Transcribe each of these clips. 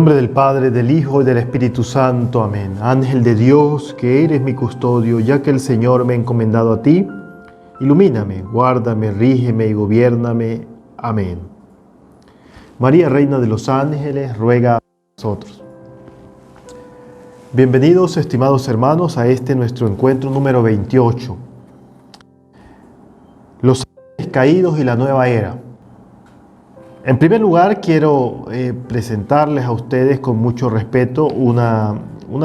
el nombre del Padre, del Hijo y del Espíritu Santo. Amén. Ángel de Dios, que eres mi custodio, ya que el Señor me ha encomendado a ti, ilumíname, guárdame, rígeme y gobiérname. Amén. María, Reina de los Ángeles, ruega por nosotros. Bienvenidos, estimados hermanos, a nuestro encuentro número 28. Los ángeles caídos y la nueva era. En primer lugar, quiero presentarles a ustedes con mucho respeto una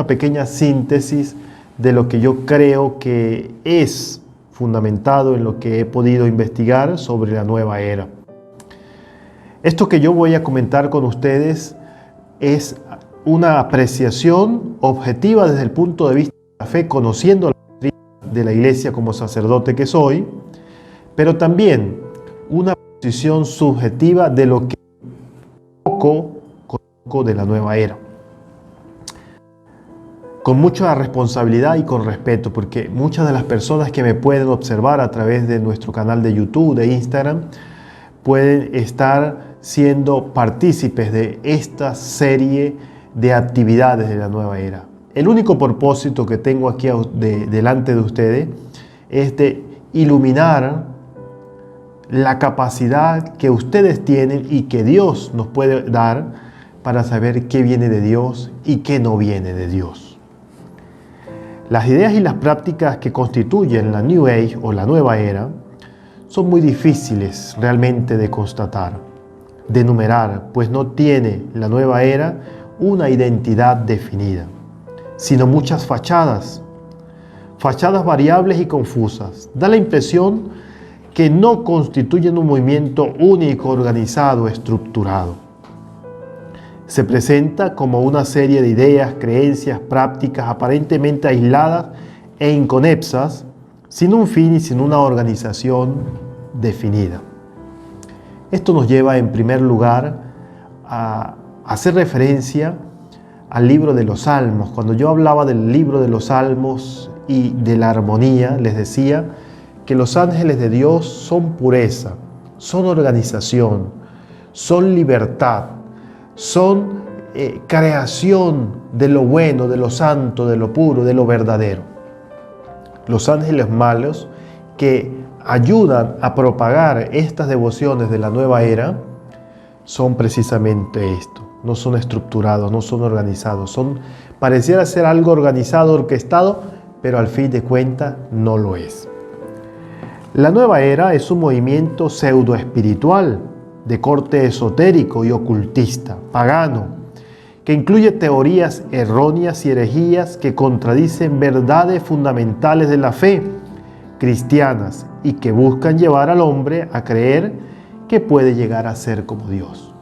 pequeña síntesis de lo que yo creo que es fundamentado en lo que he podido investigar sobre la nueva era. Esto que yo voy a comentar con ustedes es una apreciación objetiva desde el punto de vista de la fe, conociendo la doctrina de la Iglesia como sacerdote que soy, pero también una posición subjetiva de lo que poco conozco de la nueva era. Con mucha responsabilidad y con respeto, porque muchas de las personas que me pueden observar a través de nuestro canal de YouTube, de Instagram, pueden estar siendo partícipes de esta serie de actividades de la nueva era. El único propósito que tengo aquí delante de ustedes es de iluminar la capacidad que ustedes tienen y que Dios nos puede dar para saber qué viene de Dios y qué no viene de Dios. Las ideas y las prácticas que constituyen la New Age o la nueva era son muy difíciles realmente de constatar, de enumerar, pues no tiene la nueva era una identidad definida, sino muchas fachadas variables y confusas. Da la impresión que no constituyen un movimiento único, organizado, estructurado. Se presenta como una serie de ideas, creencias, prácticas aparentemente aisladas e inconexas, sin un fin y sin una organización definida. Esto nos lleva en primer lugar a hacer referencia al libro de los Salmos. Cuando yo hablaba del libro de los Salmos y de la armonía, les decía que los ángeles de Dios son pureza, son organización, son libertad, son creación de lo bueno, de lo santo, de lo puro, de lo verdadero. Los ángeles malos que ayudan a propagar estas devociones de la nueva era son precisamente esto. No son estructurados, no son organizados, pareciera ser algo organizado, orquestado, pero al fin de cuentas no lo es. La nueva era es un movimiento pseudoespiritual de corte esotérico y ocultista, pagano, que incluye teorías erróneas y herejías que contradicen verdades fundamentales de la fe cristianas y que buscan llevar al hombre a creer que puede llegar a ser como Dios.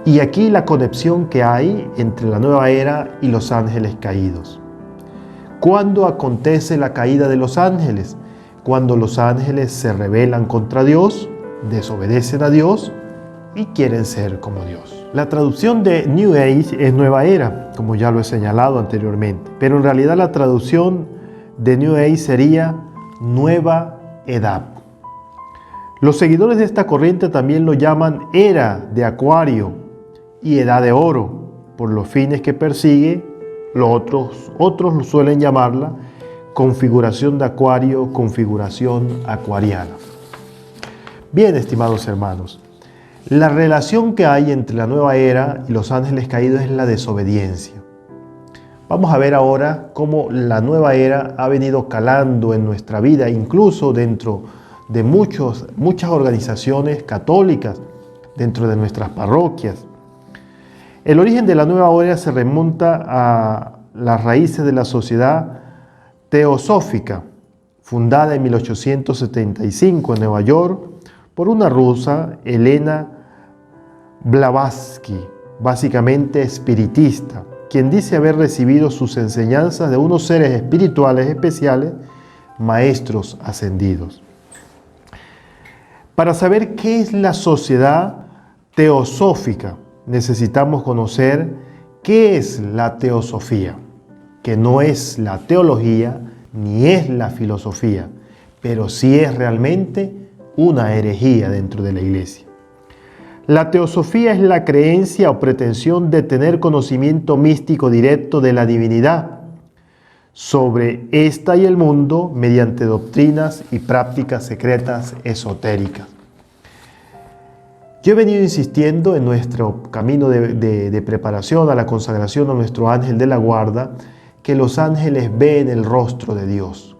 Y aquí la conexión que hay entre la nueva era y los ángeles caídos. ¿Cuándo acontece la caída de los ángeles? Cuando los ángeles se rebelan contra Dios, desobedecen a Dios y quieren ser como Dios. La traducción de New Age es nueva era, como ya lo he señalado anteriormente, pero en realidad la traducción de New Age sería nueva edad. Los seguidores de esta corriente también lo llaman era de Acuario y edad de oro, por los fines que persigue. Otros lo suelen llamarla configuración de Acuario, configuración acuariana. Bien, estimados hermanos, la relación que hay entre la nueva era y los ángeles caídos es la desobediencia. Vamos a ver ahora cómo la nueva era ha venido calando en nuestra vida, incluso dentro de muchas organizaciones católicas, dentro de nuestras parroquias. El origen de la nueva era se remonta a las raíces de la sociedad teosófica, fundada en 1875 en Nueva York por una rusa, Elena Blavatsky, básicamente espiritista, quien dice haber recibido sus enseñanzas de unos seres espirituales especiales, maestros ascendidos. Para saber qué es la sociedad teosófica, necesitamos conocer qué es la teosofía, que no es la teología ni es la filosofía, pero sí es realmente una herejía dentro de la Iglesia. La teosofía es la creencia o pretensión de tener conocimiento místico directo de la divinidad sobre esta y el mundo mediante doctrinas y prácticas secretas esotéricas. Yo he venido insistiendo en nuestro camino de preparación a la consagración a nuestro ángel de la guarda, que los ángeles ven el rostro de Dios.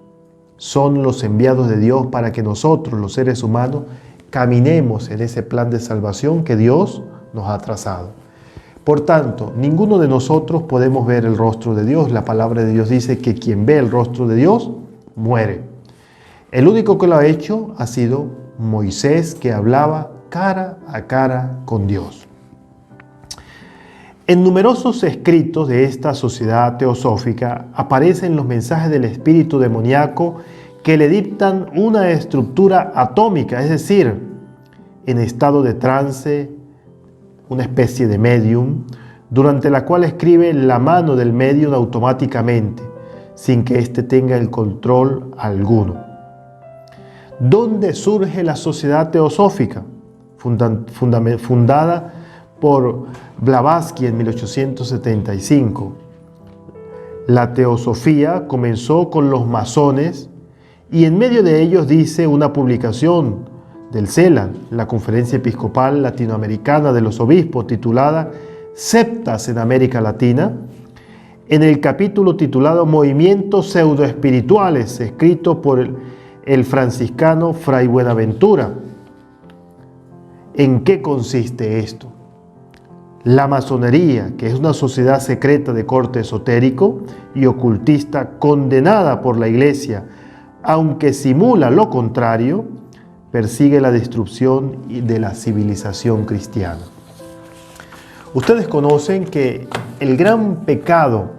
Son los enviados de Dios para que nosotros, los seres humanos, caminemos en ese plan de salvación que Dios nos ha trazado. Por tanto, ninguno de nosotros podemos ver el rostro de Dios. La palabra de Dios dice que quien ve el rostro de Dios muere. El único que lo ha hecho ha sido Moisés, que hablaba cara a cara con Dios. En numerosos escritos de esta sociedad teosófica aparecen los mensajes del espíritu demoníaco que le dictan una estructura atómica, es decir, en estado de trance, una especie de medium, durante la cual escribe la mano del medium automáticamente, sin que éste tenga el control alguno. ¿Dónde surge la sociedad teosófica? Fundada por Blavatsky en 1875. La teosofía comenzó con los masones y en medio de ellos dice una publicación del CELA, la Conferencia Episcopal Latinoamericana de los Obispos, titulada Septas en América Latina, en el capítulo titulado Movimientos Pseudoespirituales, escrito por el franciscano Fray Buenaventura. ¿En qué consiste esto? La masonería, que es una sociedad secreta de corte esotérico y ocultista condenada por la Iglesia, aunque simula lo contrario, persigue la destrucción de la civilización cristiana. Ustedes conocen que el gran pecado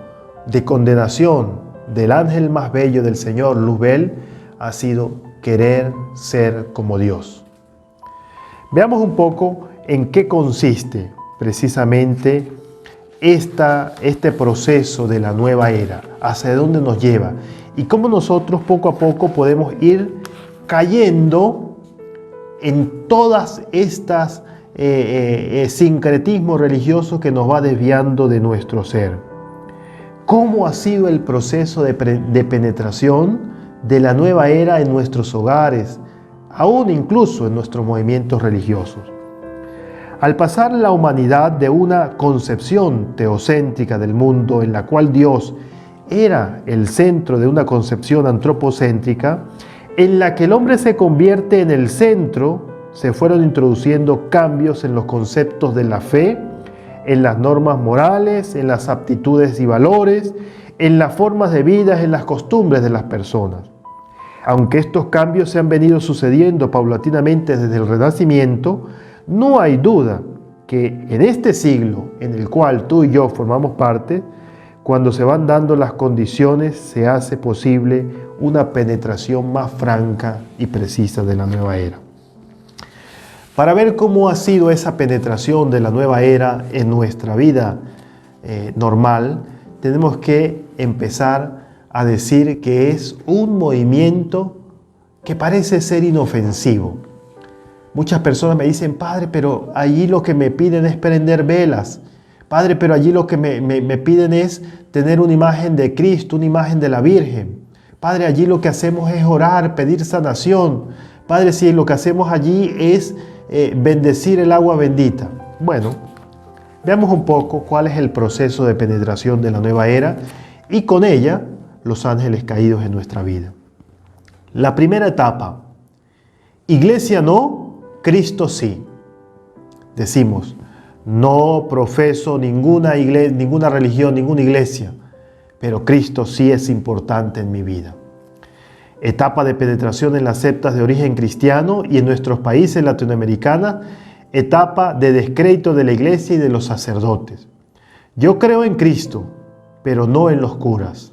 de condenación del ángel más bello del Señor, Luzbel, ha sido querer ser como Dios. Veamos un poco en qué consiste precisamente este proceso de la nueva era, hacia dónde nos lleva y cómo nosotros poco a poco podemos ir cayendo en todas estas sincretismos religiosos que nos va desviando de nuestro ser. ¿Cómo ha sido el proceso de penetración de la nueva era en nuestros hogares, aún incluso en nuestros movimientos religiosos? Al pasar la humanidad de una concepción teocéntrica del mundo en la cual Dios era el centro de una concepción antropocéntrica, en la que el hombre se convierte en el centro, se fueron introduciendo cambios en los conceptos de la fe, en las normas morales, en las aptitudes y valores, en las formas de vida, en las costumbres de las personas. Aunque estos cambios se han venido sucediendo paulatinamente desde el Renacimiento, no hay duda que en este siglo en el cual tú y yo formamos parte, cuando se van dando las condiciones, se hace posible una penetración más franca y precisa de la nueva era. Para ver cómo ha sido esa penetración de la nueva era en nuestra vida normal, tenemos que empezar a decir que es un movimiento que parece ser inofensivo. Muchas personas me dicen, Padre, pero allí lo que me piden es prender velas. Padre, pero allí lo que me piden es tener una imagen de Cristo, una imagen de la Virgen. Padre, allí lo que hacemos es orar, pedir sanación. Padre, si lo que hacemos allí es bendecir el agua bendita. Bueno, veamos un poco cuál es el proceso de penetración de la nueva era y con ella los ángeles caídos en nuestra vida. La primera etapa, iglesia no, Cristo sí. Decimos, no profeso ninguna iglesia, ninguna religión, ninguna iglesia, pero Cristo sí es importante en mi vida. Etapa de penetración en las sectas de origen cristiano y en nuestros países latinoamericanos, etapa de descrédito de la iglesia y de los sacerdotes. Yo creo en Cristo, pero no en los curas.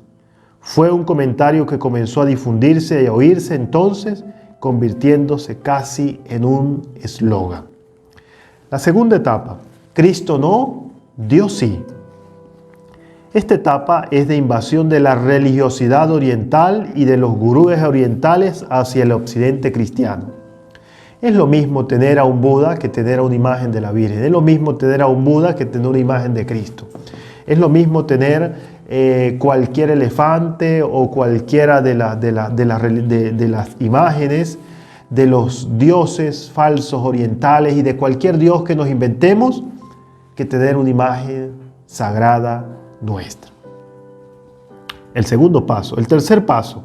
Fue un comentario que comenzó a difundirse y a oírse entonces, convirtiéndose casi en un eslogan. La segunda etapa, Cristo no, Dios sí. Esta etapa es de invasión de la religiosidad oriental y de los gurúes orientales hacia el occidente cristiano. Es lo mismo tener a un Buda que tener a una imagen de la Virgen. Es lo mismo tener a un Buda que tener una imagen de Cristo. Es lo mismo tener cualquier elefante o cualquiera de las imágenes de los dioses falsos orientales y de cualquier dios que nos inventemos, que tener una imagen sagrada nuestra. El segundo paso. El tercer paso.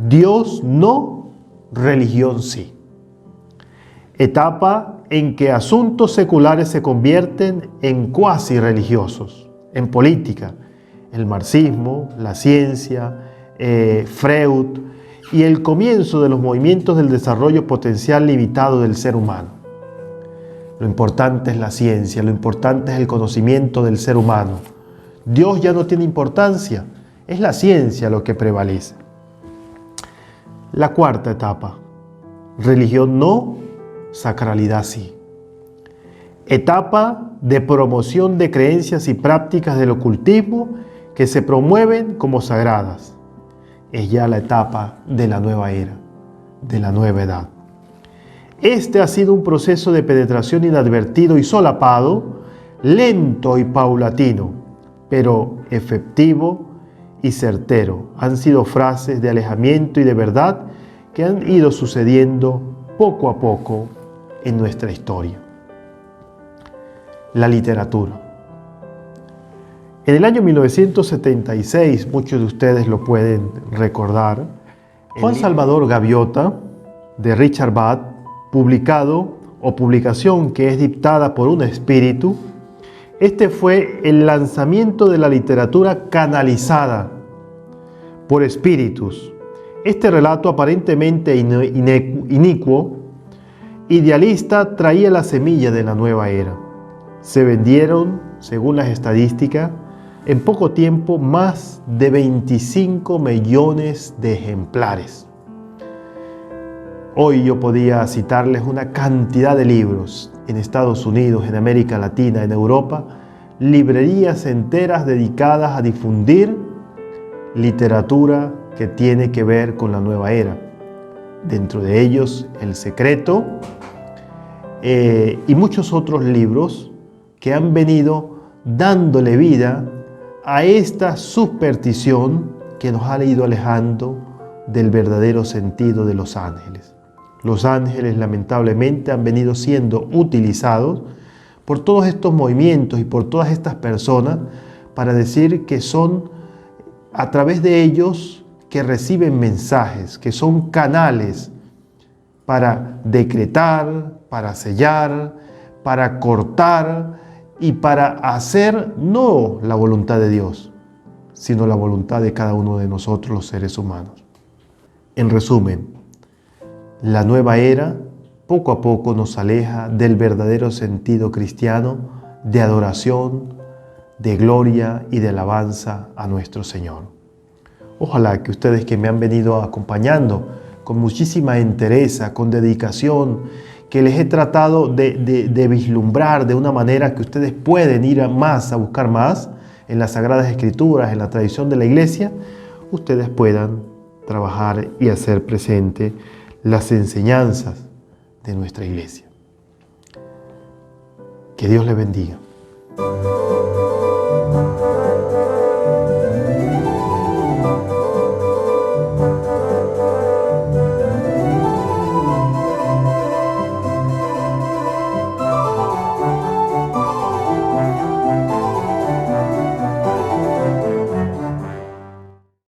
Dios no, religión sí. Etapa en que asuntos seculares se convierten en cuasi religiosos, en política, el marxismo, la ciencia, Freud y el comienzo de los movimientos del desarrollo potencial limitado del ser humano. Lo importante es la ciencia, lo importante es el conocimiento del ser humano. Dios ya no tiene importancia, es la ciencia lo que prevalece. La cuarta etapa, religión no, sacralidad sí. Etapa de promoción de creencias y prácticas del ocultismo que se promueven como sagradas. Es ya la etapa de la nueva era, de la nueva edad. Este ha sido un proceso de penetración inadvertido y solapado, lento y paulatino, pero efectivo y certero. Han sido frases de alejamiento y de verdad que han ido sucediendo poco a poco en nuestra historia. La literatura. En el año 1976, muchos de ustedes lo pueden recordar, Juan Salvador Gaviota, de Richard Bach, publicación que es dictada por un espíritu. Este fue el lanzamiento de la literatura canalizada por espíritus. Este relato aparentemente inicuo, idealista, traía la semilla de la nueva era. Se vendieron, según las estadísticas, en poco tiempo más de 25 millones de ejemplares. Hoy yo podía citarles una cantidad de libros en Estados Unidos, en América Latina, en Europa, librerías enteras dedicadas a difundir literatura que tiene que ver con la nueva era. Dentro de ellos, El Secreto y muchos otros libros que han venido dándole vida a esta superstición que nos ha ido alejando del verdadero sentido de los ángeles. Los ángeles lamentablemente han venido siendo utilizados por todos estos movimientos y por todas estas personas para decir que son a través de ellos que reciben mensajes, que son canales para decretar, para sellar, para cortar y para hacer no la voluntad de Dios, sino la voluntad de cada uno de nosotros los seres humanos. En resumen, la nueva era poco a poco nos aleja del verdadero sentido cristiano de adoración, de gloria y de alabanza a nuestro Señor. Ojalá que ustedes que me han venido acompañando con muchísima entereza, con dedicación, que les he tratado de vislumbrar de una manera que ustedes pueden ir a buscar más en las Sagradas Escrituras, en la tradición de la Iglesia, ustedes puedan trabajar y hacer presente las enseñanzas de nuestra Iglesia. Que Dios les bendiga.